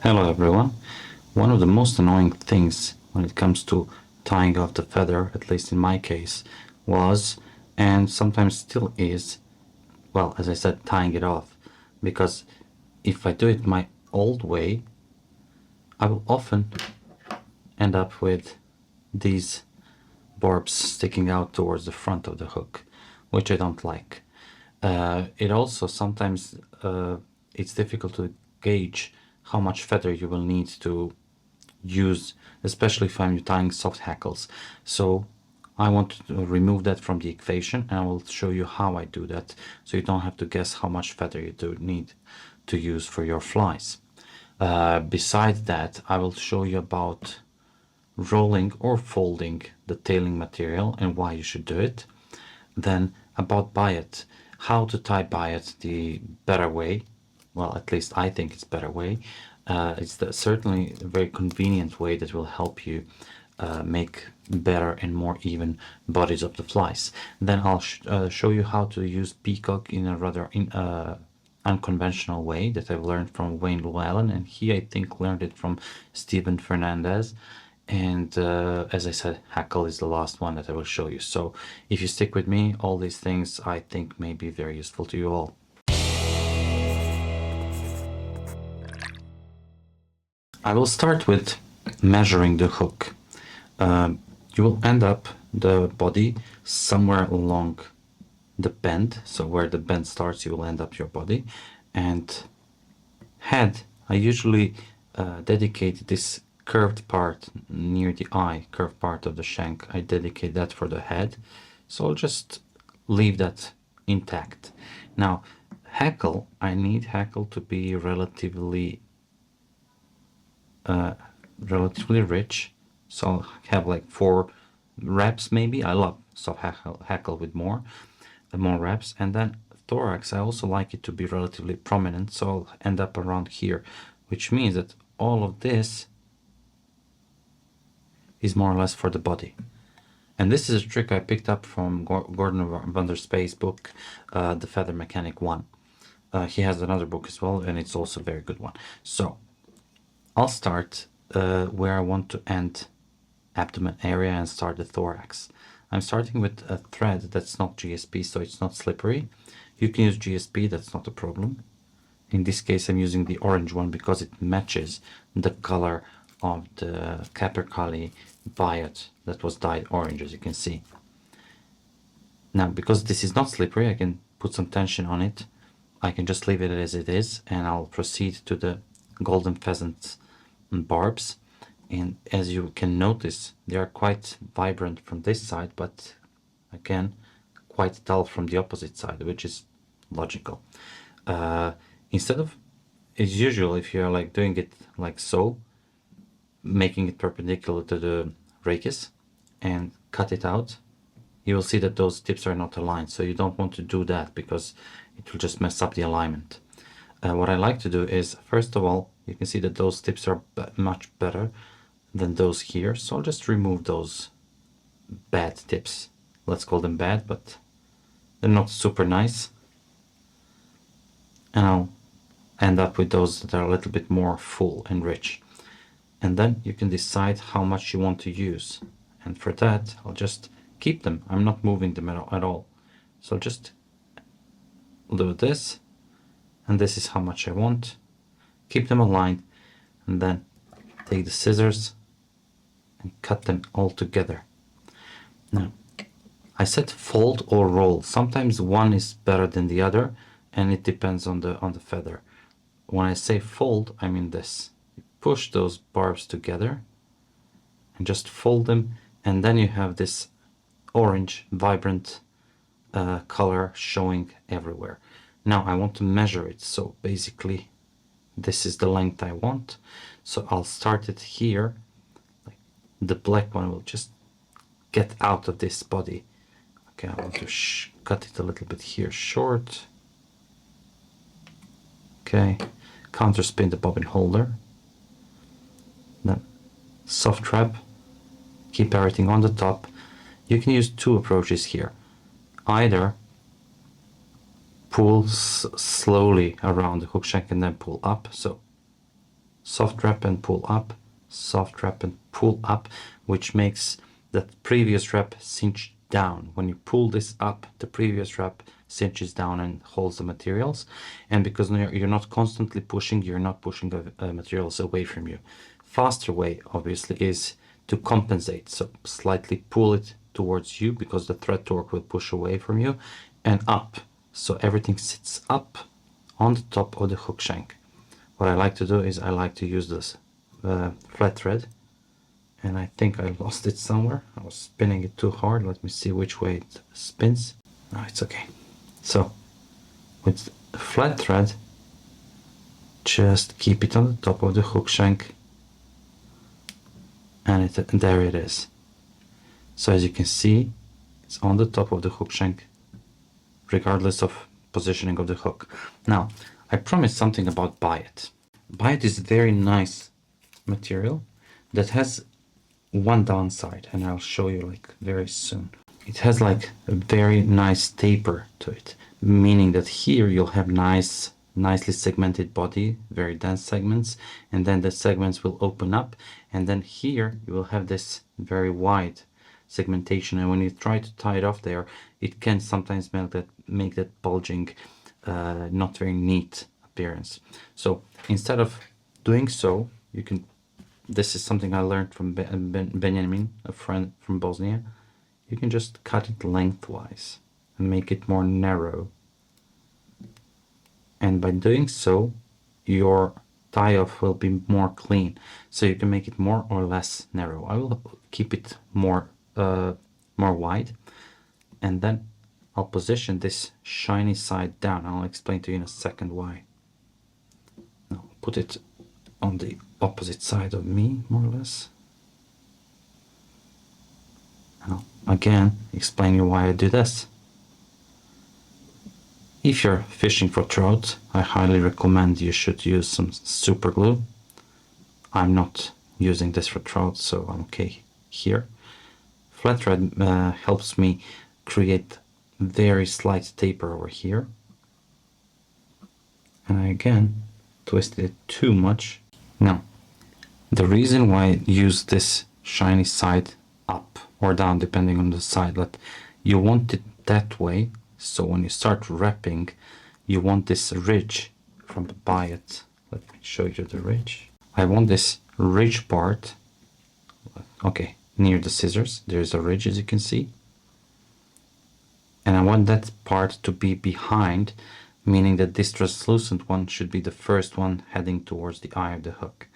Hello everyone. One of the most annoying things when it comes to tying off the feather, at least in my case, was, and sometimes still is, well, as I said, tying it off. Because if I do it my old way, I will often end up with these barbs sticking out towards the front of the hook, which I don't like. It also sometimes it's difficult to gauge how much feather you will need to use, especially if I'm tying soft hackles. So I want to remove that from the equation, and I will show you how I do that, so you don't have to guess how much feather you do need to use for your flies. Besides that, I will show you about rolling or folding the tailing material and why you should do it. Then about biot, how to tie biot the better way. Well, at least I think it's better way. Certainly a very convenient way that will help you make better and more even bodies of the flies. Then I'll show you how to use Peacock in a rather unconventional way that I've learned from Wayne Llewellyn, and he, I think, learned it from Stephen Fernandez. And as I said, Hackle is the last one that I will show you. So if you stick with me, all these things I think may be very useful to you all. I will start with measuring the hook. You will end up the body somewhere along the bend. So where the bend starts, you will end up your body. And head, I usually dedicate this curved part near the eye, curved part of the shank. I dedicate that for the head. So I'll just leave that intact. Now, hackle, I need hackle to be relatively rich. So I'll have like 4 reps maybe. I love soft hackle with more reps. And then thorax, I also like it to be relatively prominent, so I'll end up around here, which means that all of this is more or less for the body. And this is a trick I picked up from Gordon van der Spee's book, The Feather Mechanic 1. He has another book as well, and it's also a very good one. So I'll start where I want to end abdomen area and start the thorax. I'm starting with a thread that's not GSP, so it's not slippery. You can use GSP, that's not a problem. In this case, I'm using the orange one because it matches the color of the Capercaillie biot that was dyed orange, as you can see. Now, because this is not slippery, I can put some tension on it. I can just leave it as it is, and I'll proceed to the golden pheasant barbs. And as you can notice, they are quite vibrant from this side, but again, quite dull from the opposite side, which is logical. Instead of, as usual, if you're like doing it like so, making it perpendicular to the rachis and cut it out, you will see that those tips are not aligned. So you don't want to do that because it will just mess up the alignment. What I like to do is, first of all, you can see that those tips are much better than those here. So I'll just remove those bad tips. Let's call them bad, but they're not super nice. And I'll end up with those that are a little bit more full and rich. And then you can decide how much you want to use. And for that, I'll just keep them. I'm not moving them at all. So just do this. And this is how much I want. Keep them aligned. And then take the scissors and cut them all together. Now, I said fold or roll. Sometimes one is better than the other, and it depends on the feather. When I say fold, I mean this. You push those barbs together and just fold them, and then you have this orange, vibrant color showing everywhere. Now I want to measure it, so basically this is the length I want. So I'll start it here. The black one will just get out of this body. Okay, I want to cut it a little bit here short. Okay, counter spin the bobbin holder. Then soft wrap, keep everything on the top. You can use 2 approaches here. Either pull slowly around the hook shank and then pull up. So soft wrap and pull up, soft wrap and pull up, which makes the previous wrap cinch down. When you pull this up, the previous wrap cinches down and holds the materials. And because you're not constantly pushing, you're not pushing the materials away from you. Faster way, obviously, is to compensate. So slightly pull it towards you because the thread torque will push away from you, and up. So everything sits up on the top of the hook shank. What I like to do is I like to use this flat thread, and I think I lost it somewhere. I was spinning it too hard. Let me see which way it spins. No, it's okay. So with the flat thread, just keep it on the top of the hook shank, and there it is. So as you can see, it's on the top of the hook shank regardless of positioning of the hook. Now, I promised something about biot. Biot is a very nice material that has one downside, and I'll show you like very soon. It has like a very nice taper to it, meaning that here you'll have nicely segmented body, very dense segments, and then the segments will open up, and then here you will have this very wide segmentation, and when you try to tie it off there, it can sometimes make that bulging, not very neat appearance. So instead of doing so, you can, this is something I learned from Benjamin, a friend from Bosnia, you can just cut it lengthwise and make it more narrow. And by doing so, your tie-off will be more clean. So you can make it more or less narrow. I will keep it more wide, and then I'll position this shiny side down. I'll explain to you in a second why. Now put it on the opposite side of me, more or less. And I'll again explain you why I do this. If you're fishing for trout, I highly recommend you should use some super glue. I'm not using this for trout, so I'm okay here. Flat thread helps me create very slight taper over here. And I again twisted it too much. Now, the reason why I use this shiny side up or down, depending on the side, that you want it that way. So when you start wrapping, you want this ridge from the biot. Let me show you the ridge. I want this ridge part, okay, near the scissors. There's a ridge, as you can see. And I want that part to be behind, meaning that this translucent one should be the first one heading towards the eye of the hook.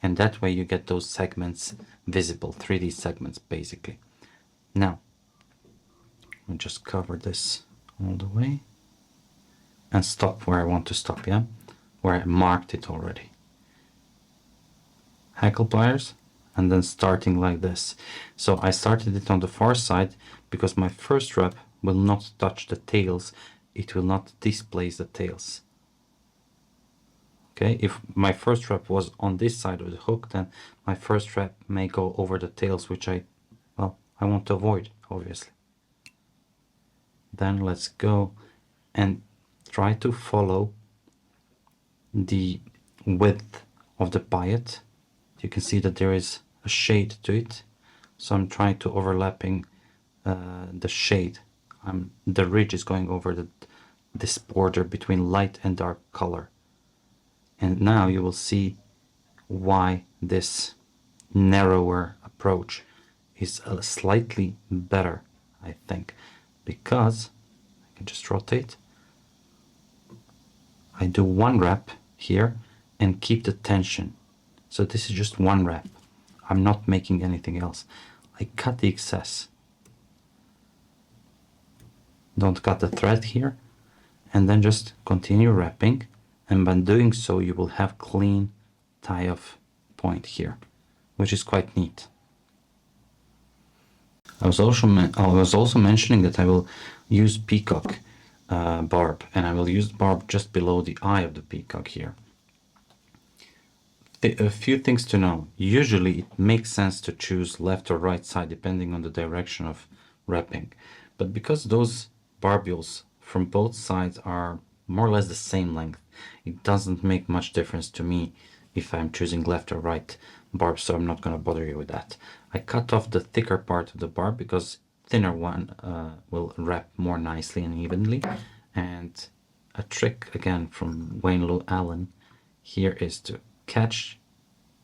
And that way you get those segments visible, 3D segments basically. Now, I'll just cover this all the way and stop where I want to stop, yeah? Where I marked it already. Hackle pliers, and then starting like this. So I started it on the far side because my first wrap will not touch the tails. It will not displace the tails. Okay, if my first wrap was on this side of the hook, then my first wrap may go over the tails, which I want to avoid, obviously. Then let's go and try to follow the width of the biot. You can see that there is a shade to it, so I'm trying to overlapping the shade. The ridge is going over this border between light and dark color. And now you will see why this narrower approach is slightly better, I think, because I can just rotate. I do one wrap here and keep the tension. So this is just one wrap. I'm not making anything else. I cut the excess. Don't cut the thread here, and then just continue wrapping, and by doing so you will have clean tie-off point here, which is quite neat. I was also mentioning that I will use Peacock barb, and I will use barb just below the eye of the peacock here. A few things to know. Usually it makes sense to choose left or right side depending on the direction of wrapping, but because those barbules from both sides are more or less the same length, it doesn't make much difference to me if I'm choosing left or right barb, so I'm not going to bother you with that. I cut off the thicker part of the barb because thinner one will wrap more nicely and evenly. And a trick again from Wayne Allen here is to catch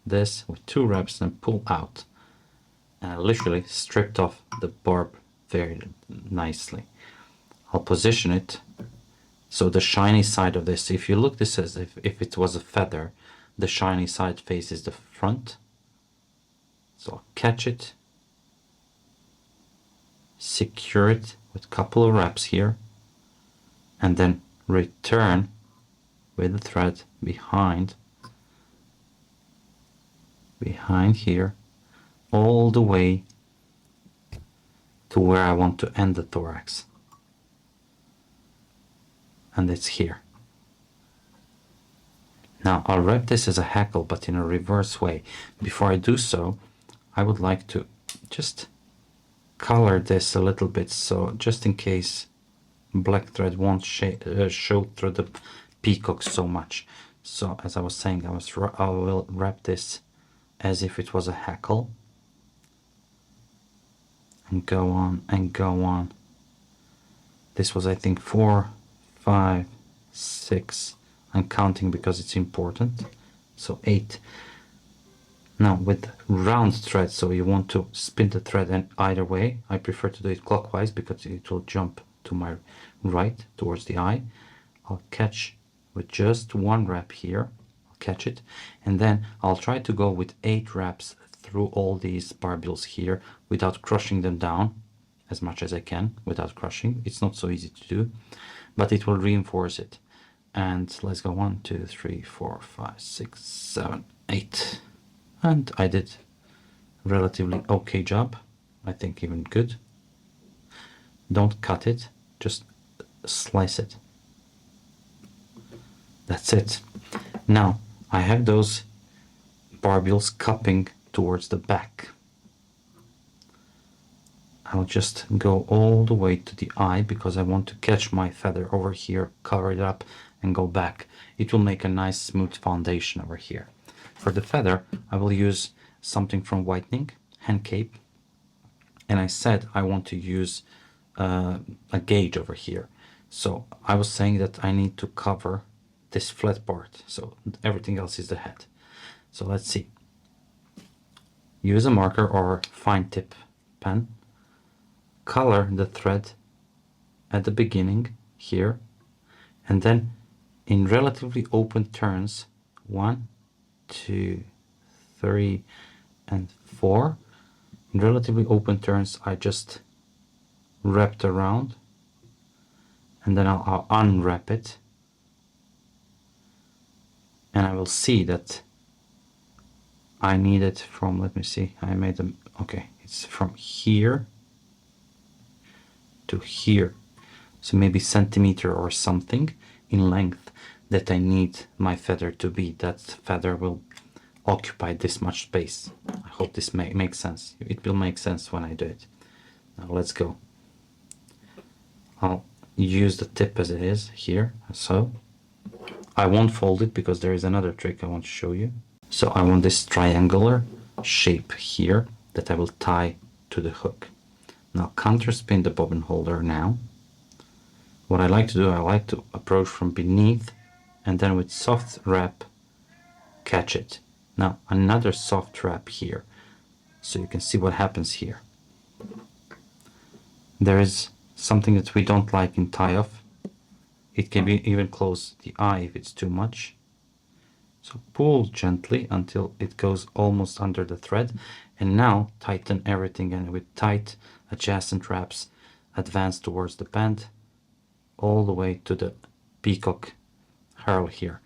this with 2 wraps and pull out. And I literally stripped off the barb very nicely. I'll position it so the shiny side of this, if you look this as if it was a feather, the shiny side faces the front. So I'll catch it, secure it with a couple of wraps here, and then return with the thread behind here, all the way to where I want to end the thorax. And it's here. Now I'll wrap this as a hackle, but in a reverse way. Before I do so, I would like to just color this a little bit, so just in case black thread won't show through the peacock so much. So as I was saying, I will wrap this as if it was a hackle, and go on and go on. This was, I think, 4, 5, 6. I'm counting because it's important. So 8. Now with round thread, so you want to spin the thread, and either way, I prefer to do it clockwise because it will jump to my right towards the eye. I'll catch with just 1 wrap here. I'll catch it, and then I'll try to go with 8 wraps through all these barbules here without crushing them down as much as I can without crushing. It's not so easy to do, but it will reinforce it. And let's go 1, 2, 3, 4, 5, 6, 7, 8. And I did relatively okay job. I think even good. Don't cut it, just slice it. That's it. Now I have those barbules cupping towards the back. I'll just go all the way to the eye because I want to catch my feather over here, cover it up, and go back. It will make a nice smooth foundation over here. For the feather, I will use something from whitening, hand cape, and I said I want to use a gauge over here. So I was saying that I need to cover this flat part, so everything else is the head. So let's see. Use a marker or fine tip pen. Color the thread at the beginning here, and then in relatively open turns, 1, 2, 3, and 4. In relatively open turns, I just wrapped around, and then I'll unwrap it, and I will see that I need it from, let me see, I made them, okay, it's from here to here, so maybe centimeter or something in length that I need my feather to be. That feather will occupy this much space. I hope this makes sense. It will make sense when I do it. Now let's go. I'll use the tip as it is here, so I won't fold it because there is another trick I want to show you. So I want this triangular shape here that I will tie to the hook. Now counterspin the bobbin holder now. What I like to do, I like to approach from beneath and then with soft wrap catch it. Now another soft wrap here, so you can see what happens here. There is something that we don't like in tie off. It can be even close the eye if it's too much. So pull gently until it goes almost under the thread, and now tighten everything, and with tight adjacent wraps advance towards the band all the way to the peacock herl here.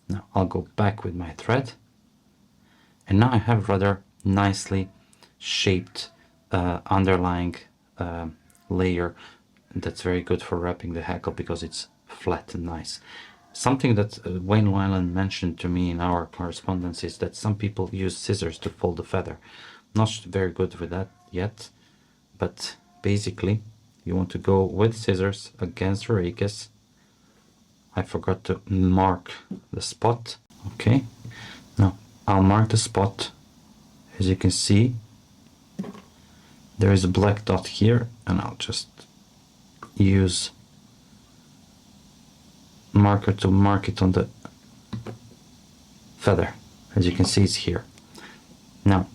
Now I'll go back with my thread, and now I have rather nicely shaped underlying layer that's very good for wrapping the hackle because it's flat and nice. Something that Wayne Allen mentioned to me in our correspondence is that some people use scissors to fold the feather. Not very good with that yet, but basically you want to go with scissors against the rachis. I forgot to mark the spot. Okay, Now I'll mark the spot. As you can see, there is a black dot here, and I'll just use marker to mark it on the feather. As you can see, it's here. Now,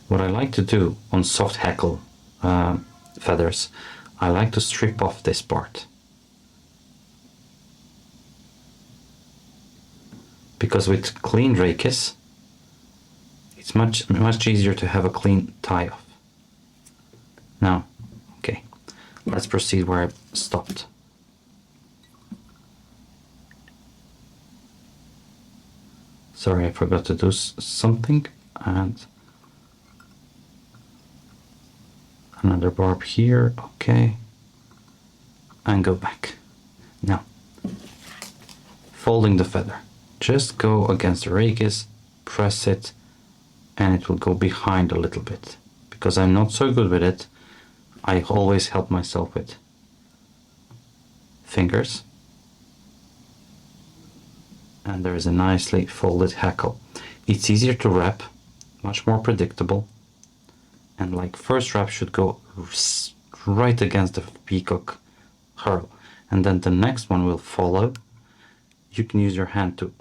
what I like to do on soft hackle feathers, I like to strip off this part, because with clean races it's much easier to have a clean tie off. Now, okay, let's proceed where I stopped. Sorry, I forgot to do something, and another barb here, okay, and go back. Now, folding the feather, just go against the radius, press it, and it will go behind a little bit. Because I'm not so good with it, I always help myself with fingers. And there is a nicely folded hackle. It's easier to wrap, much more predictable, and like first wrap should go right against the peacock hurl, and then the next one will follow. You can use your hand to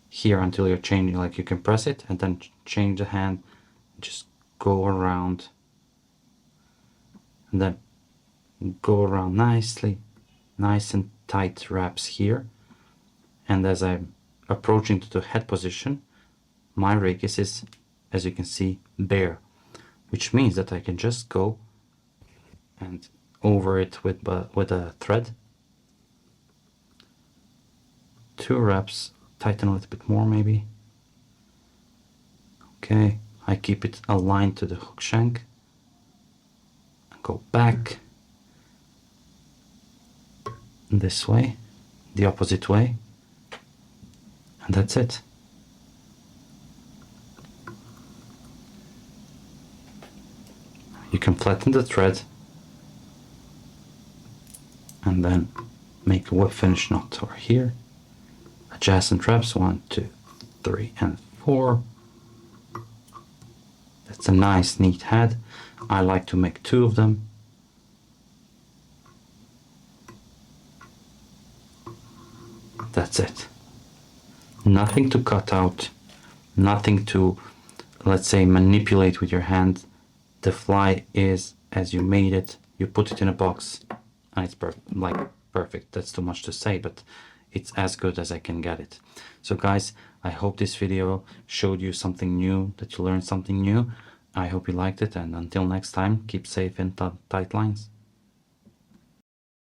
here until you're changing, like you can press it and then change the hand, just go around, and then go around nicely, nice and tight wraps here. And as I'm approaching to the head position, my radius is, as you can see, bare, which means that I can just go and over it with a thread, 2 wraps, tighten a little bit more maybe. Okay, I keep it aligned to the hook shank, go back this way, the opposite way, and that's it. You can flatten the thread and then make a whip finish knot over here. Adjacent wraps 1, 2, 3, and 4. That's a nice neat head. I like to make 2 of them. That's it. Nothing to cut out, nothing to, let's say, manipulate with your hand. The fly is as you made it. You put it in a box and it's perfect. That's too much to say, but it's as good as I can get it. So guys, I hope this video showed you something new, that you learned something new. I hope you liked it, and until next time, keep safe and tight lines.